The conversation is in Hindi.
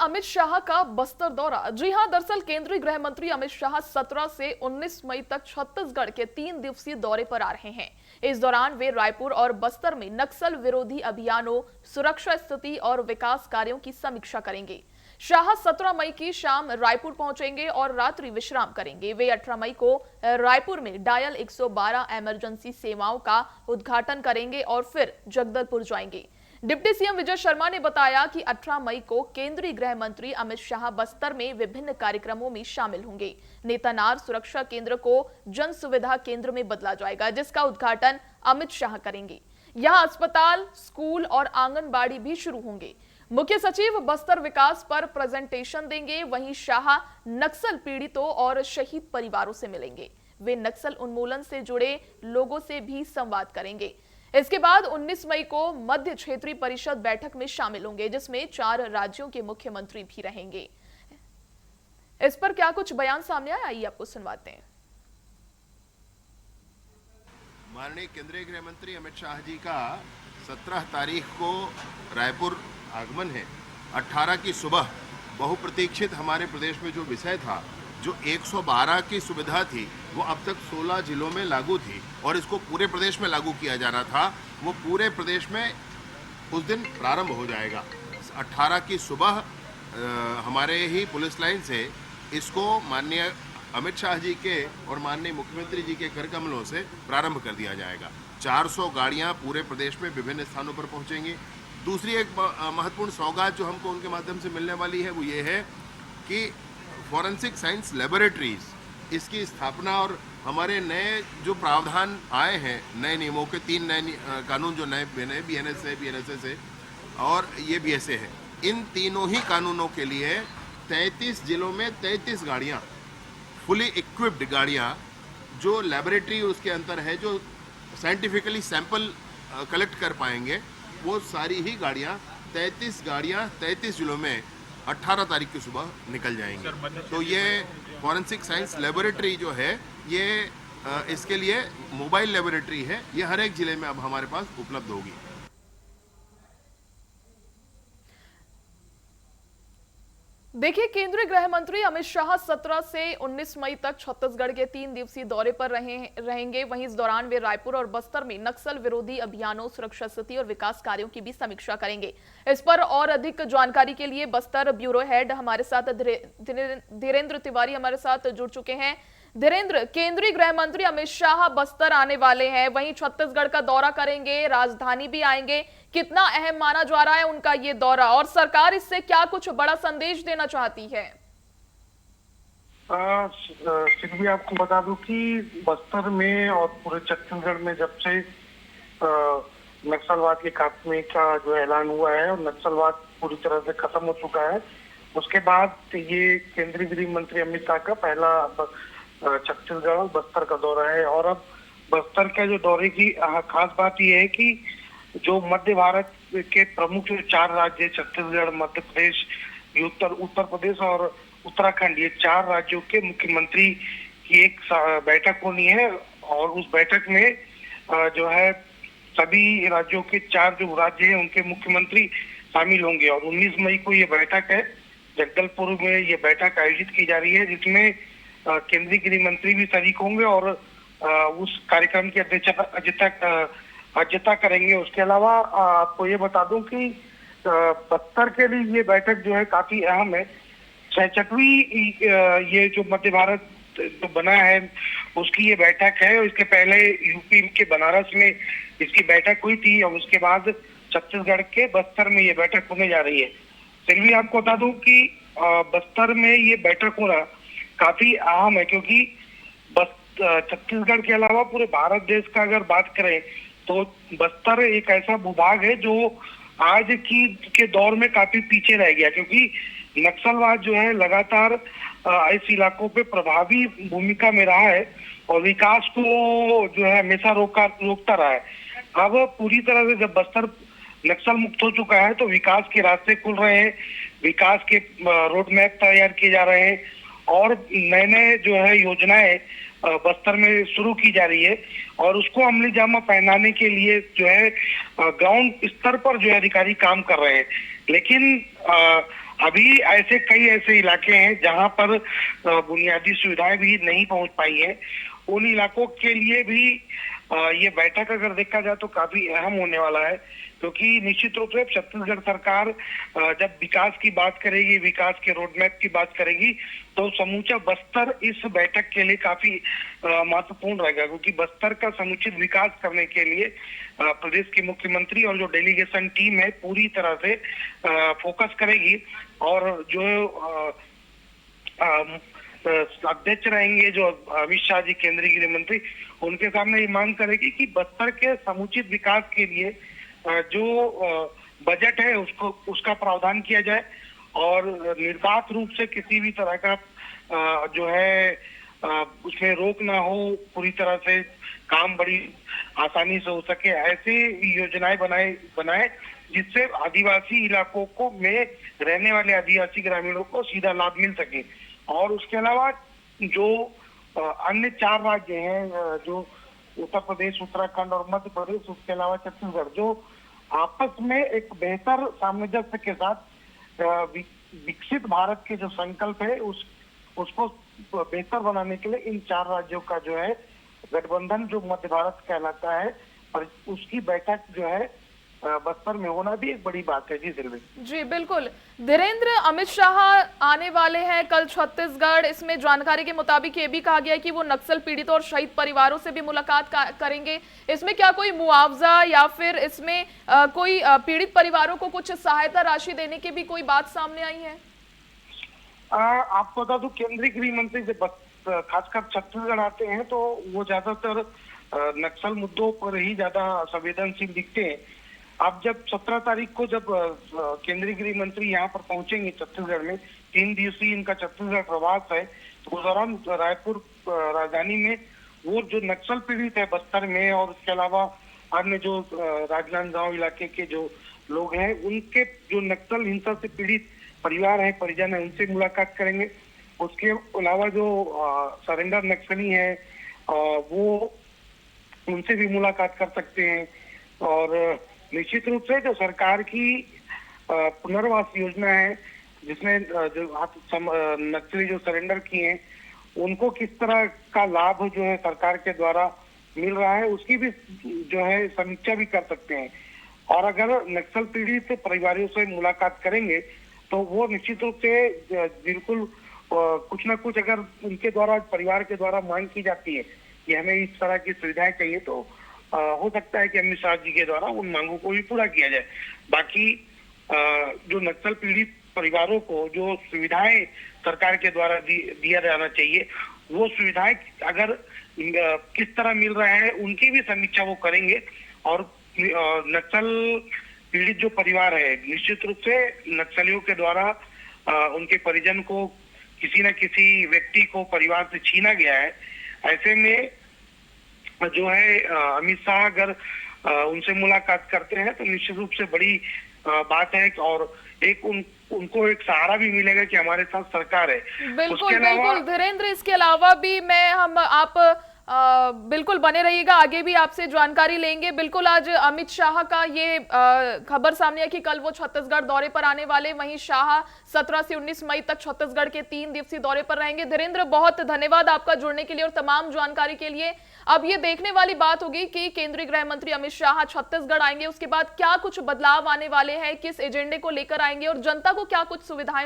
अमित शाह का बस्तर दौरा। जी हां, दरअसल केंद्रीय गृह मंत्री अमित शाह 17 से 19 मई तक छत्तीसगढ़ के 3 दिवसीय दौरे पर आ रहे हैं। इस दौरान वे रायपुर और बस्तर में नक्सल विरोधी अभियानों, सुरक्षा स्थिति और विकास कार्यों की समीक्षा करेंगे। शाह 17 मई की शाम रायपुर पहुंचेंगे और रात्रि विश्राम करेंगे। वे 18 मई को रायपुर में डायल 112 इमरजेंसी सेवाओं का उद्घाटन करेंगे और फिर जगदलपुर जाएंगे। डिप्टी सीएम विजय शर्मा ने बताया कि 18 मई को केंद्रीय गृह मंत्री अमित शाह बस्तर में विभिन्न कार्यक्रमों में शामिल होंगे। नेतानार सुरक्षा केंद्र को जन सुविधा केंद्र में बदला जाएगा, जिसका उद्घाटन अमित शाह करेंगे। यहां अस्पताल, स्कूल और आंगनबाड़ी भी शुरू होंगे। मुख्य सचिव बस्तर विकास पर प्रेजेंटेशन देंगे। वहीं शाह नक्सल पीड़ितों और शहीद परिवारों से मिलेंगे। वे नक्सल उन्मूलन से जुड़े लोगों से भी संवाद करेंगे। इसके बाद 19 मई को मध्य क्षेत्रीय परिषद बैठक में शामिल होंगे, जिसमें 4 राज्यों के मुख्यमंत्री भी रहेंगे। इस पर क्या कुछ बयान सामने आया, आइए आपको सुनवाते हैं। माननीय केंद्रीय गृह मंत्री अमित शाह जी का 17 तारीख को रायपुर आगमन है। 18 की सुबह बहुप्रतीक्षित हमारे प्रदेश में जो विषय था, जो 112 की सुविधा थी, वो अब तक 16 जिलों में लागू थी और इसको पूरे प्रदेश में लागू किया जाना था, वो पूरे प्रदेश में उस दिन प्रारंभ हो जाएगा। 18 की सुबह हमारे ही पुलिस लाइन से इसको माननीय अमित शाह जी के और माननीय मुख्यमंत्री जी के कर कमलों से प्रारंभ कर दिया जाएगा। 400 गाड़ियां पूरे प्रदेश में विभिन्न स्थानों पर पहुंचेंगी। दूसरी एक महत्वपूर्ण सौगात जो हमको उनके माध्यम से मिलने वाली है, वो ये है कि फॉरेंसिक साइंस लेबोरेटरीज, इसकी स्थापना और हमारे नए जो प्रावधान आए हैं, नए नियमों के 3 नए कानून जो नए बने, बीएनएस है, बीएनएसएस है और ये बीएसए है, इन तीनों ही कानूनों के लिए 33 जिलों में 33 गाड़ियाँ, फुली इक्विप्ड गाड़ियाँ, जो लेबोरेटरी उसके अंदर है, जो साइंटिफिकली सैंपल कलेक्ट कर पाएंगे, वो सारी ही गाड़ियाँ 33 जिलों में 18 तारीख की सुबह निकल जाएंगी। तो ये फॉरेंसिक साइंस लेबोरेटरी जो है, ये इसके लिए मोबाइल लेबोरेटरी है, ये हर एक जिले में अब हमारे पास उपलब्ध होगी। देखिए, केंद्रीय गृह मंत्री अमित शाह 17 से 19 मई तक छत्तीसगढ़ के 3 दिवसीय दौरे पर रहेंगे। वहीं इस दौरान वे रायपुर और बस्तर में नक्सल विरोधी अभियानों, सुरक्षा स्थिति और विकास कार्यों की भी समीक्षा करेंगे। इस पर और अधिक जानकारी के लिए बस्तर ब्यूरो हेड हमारे साथ धीरेन्द्र तिवारी हमारे साथ जुड़ चुके हैं। धीरेन्द्र, केंद्रीय गृह मंत्री अमित शाह बस्तर आने वाले हैं, वहीं छत्तीसगढ़ का दौरा करेंगे, राजधानी भी आएंगे। कितना अहम माना जा रहा है उनका ये दौरा, और सरकार इससे क्या कुछ बड़ा संदेश देना चाहती है? फिर भी आपको बता दूं कि बस्तर में और पूरे छत्तीसगढ़ में जब से नक्सलवाद के खात्मे का जो ऐलान हुआ है और नक्सलवाद पूरी तरह से खत्म हो चुका है, उसके बाद ये केंद्रीय गृह मंत्री अमित शाह का पहला छत्तीसगढ़ और बस्तर का दौरा है। और अब बस्तर के जो दौरे की खास बात यह है कि जो मध्य भारत के प्रमुख 4 राज्य, छत्तीसगढ़, मध्य प्रदेश, उत्तर प्रदेश और उत्तराखंड, ये 4 राज्यों के मुख्यमंत्री की एक बैठक होनी है। और उस बैठक में जो है सभी राज्यों के 4 जो राज्य हैं उनके मुख्यमंत्री शामिल होंगे। और 19 मई को ये बैठक है, जगदलपुर में ये बैठक आयोजित की जा रही है, जिसमें केंद्रीय गृह मंत्री भी शरीक होंगे और उस कार्यक्रम की अध्यक्षता करेंगे। उसके अलावा आपको ये बता दूं कि बस्तर के लिए ये बैठक जो है काफी अहम है। 66वीं ये जो मध्य भारत जो बना है उसकी ये बैठक है। इसके पहले यूपी के बनारस में इसकी बैठक हुई थी और उसके बाद छत्तीसगढ़ के बस्तर में ये बैठक होने जा रही है। फिर भी आपको बता दूं कि बस्तर में ये बैठक होना काफी अहम है, क्योंकि छत्तीसगढ़ के अलावा पूरे भारत देश का अगर बात करें तो बस्तर एक ऐसा भूभाग है जो आज के दौर में काफी पीछे रह गया, क्योंकि नक्सलवाद जो है लगातार ऐसे इलाकों पे प्रभावी भूमिका में रहा है और विकास को जो है हमेशा रोकता रहा है। अब पूरी तरह से जब बस्तर नक्सल मुक्त हो चुका है तो विकास के रास्ते खुल रहे हैं, विकास के रोड मैप तैयार किए जा रहे हैं और नए जो है योजनाएं बस्तर में शुरू की जा रही है और उसको अमली जामा पहनाने के लिए जो है ग्राउंड स्तर पर जो है अधिकारी काम कर रहे हैं। लेकिन अभी ऐसे कई ऐसे इलाके हैं जहां पर बुनियादी सुविधाएं भी नहीं पहुंच पाई है। उन इलाकों के लिए भी ये बैठक अगर देखा जाए तो काफी अहम होने वाला है, क्योंकि निश्चित रूप से छत्तीसगढ़ सरकार जब विकास की बात करेगी, विकास के रोड मैप की बात करेगी, तो समूचा बस्तर इस बैठक के लिए काफी महत्वपूर्ण रहेगा, क्योंकि बस्तर का समुचित विकास करने के लिए प्रदेश के मुख्यमंत्री और जो डेलीगेशन टीम है पूरी तरह से फोकस करेगी। और जो अध्यक्ष रहेंगे जो अमित शाह जी, केंद्रीय गृह मंत्री, उनके सामने ये मांग करेगी कि बस्तर के समुचित विकास के लिए जो बजट है उसका प्रावधान किया जाए और निर्बाध रूप से किसी भी तरह का जो है उसमें रोक ना हो, पूरी तरह से काम बड़ी आसानी से हो सके, ऐसी योजनाएं बनाए जिससे आदिवासी इलाकों को में रहने वाले आदिवासी ग्रामीणों को सीधा लाभ मिल सके। और उसके अलावा जो अन्य 4 राज्य हैं, जो उत्तर प्रदेश, उत्तराखंड और मध्य प्रदेश, उसके अलावा छत्तीसगढ़, जो आपस में एक बेहतर सामंजस्य के साथ विकसित भारत के जो संकल्प है उसको बेहतर बनाने के लिए इन 4 राज्यों का जो है गठबंधन जो मध्य भारत कहलाता है, और उसकी बैठक जो है बस्तर में होना भी एक बड़ी बात है। जी सिल्वी जी बिल्कुल। धीरेन्द्र, अमित शाह आने वाले हैं कल छत्तीसगढ़। इसमें जानकारी के मुताबिक ये भी कहा गया है कि वो नक्सल पीड़ित और शहीद परिवारों से भी मुलाकात करेंगे। इसमें क्या कोई मुआवजा या फिर इसमें कोई पीड़ित परिवारों को कुछ सहायता राशि देने की भी कोई बात सामने आई है? आपको बता दूं, केंद्रीय गृह मंत्री जब खासकर छत्तीसगढ़ आते हैं तो वो ज्यादातर नक्सल मुद्दों पर ही ज्यादा संवेदनशील दिखते हैं। अब जब 17 तारीख को जब केंद्रीय गृह मंत्री यहाँ पर पहुंचेंगे छत्तीसगढ़ में, 3 दिवसीय इनका छत्तीसगढ़ प्रवास है, तो उस दौरान रायपुर राजधानी में वो जो नक्सल पीड़ित है बस्तर में और उसके अलावा अन्य जो राजनांदगांव इलाके के जो लोग हैं, उनके जो नक्सल हिंसा से पीड़ित परिवार है, परिजन है, उनसे मुलाकात करेंगे। उसके अलावा जो सरेंडर नक्सली है वो उनसे भी मुलाकात कर सकते हैं। और निश्चित रूप से जो सरकार की पुनर्वास योजना है, जिसमें जो नक्सली जो सरेंडर किए हैं उनको किस तरह का लाभ जो है सरकार के द्वारा मिल रहा है, उसकी भी जो है समीक्षा भी कर सकते हैं। और अगर नक्सल पीड़ित परिवारों से मुलाकात करेंगे तो वो निश्चित रूप से बिल्कुल कुछ ना कुछ अगर उनके द्वारा, परिवार के द्वारा मांग की जाती है कि हमें इस तरह की सुविधाएं चाहिए, तो हो सकता है कि अमित शाह जी के द्वारा उन मांगों को भी पूरा किया जाए। बाकी जो नक्सल पीड़ित परिवारों को जो सुविधाएं सरकार के द्वारा दिया जाना चाहिए, वो सुविधाएं अगर किस तरह मिल रहा है उनकी भी समीक्षा वो करेंगे। और नक्सल पीड़ित जो परिवार है, निश्चित रूप से नक्सलियों के द्वारा उनके परिजन को, किसी न किसी व्यक्ति को परिवार से छीना गया है। ऐसे में जो है अमित शाह अगर उनसे मुलाकात करते हैं तो निश्चित रूप से बड़ी बात है, और एक उनको एक सहारा भी मिलेगा कि हमारे साथ सरकार है। बिल्कुल बिल्कुल धीरेन्द्र, इसके अलावा भी आप बिल्कुल बने रहिएगा, आगे भी आपसे जानकारी लेंगे। बिल्कुल, आज अमित शाह का ये खबर सामने है कि कल वो छत्तीसगढ़ दौरे पर आने वाले, वहीं शाह 17 से 19 मई तक छत्तीसगढ़ के 3 दिवसीय दौरे पर रहेंगे। धीरेन्द्र, बहुत धन्यवाद आपका जुड़ने के लिए और तमाम जानकारी के लिए। अब ये देखने वाली बात होगी कि केंद्रीय गृह मंत्री अमित शाह छत्तीसगढ़ आएंगे, उसके बाद क्या कुछ बदलाव आने वाले हैं, किस एजेंडे को लेकर आएंगे और जनता को क्या कुछ सुविधाएं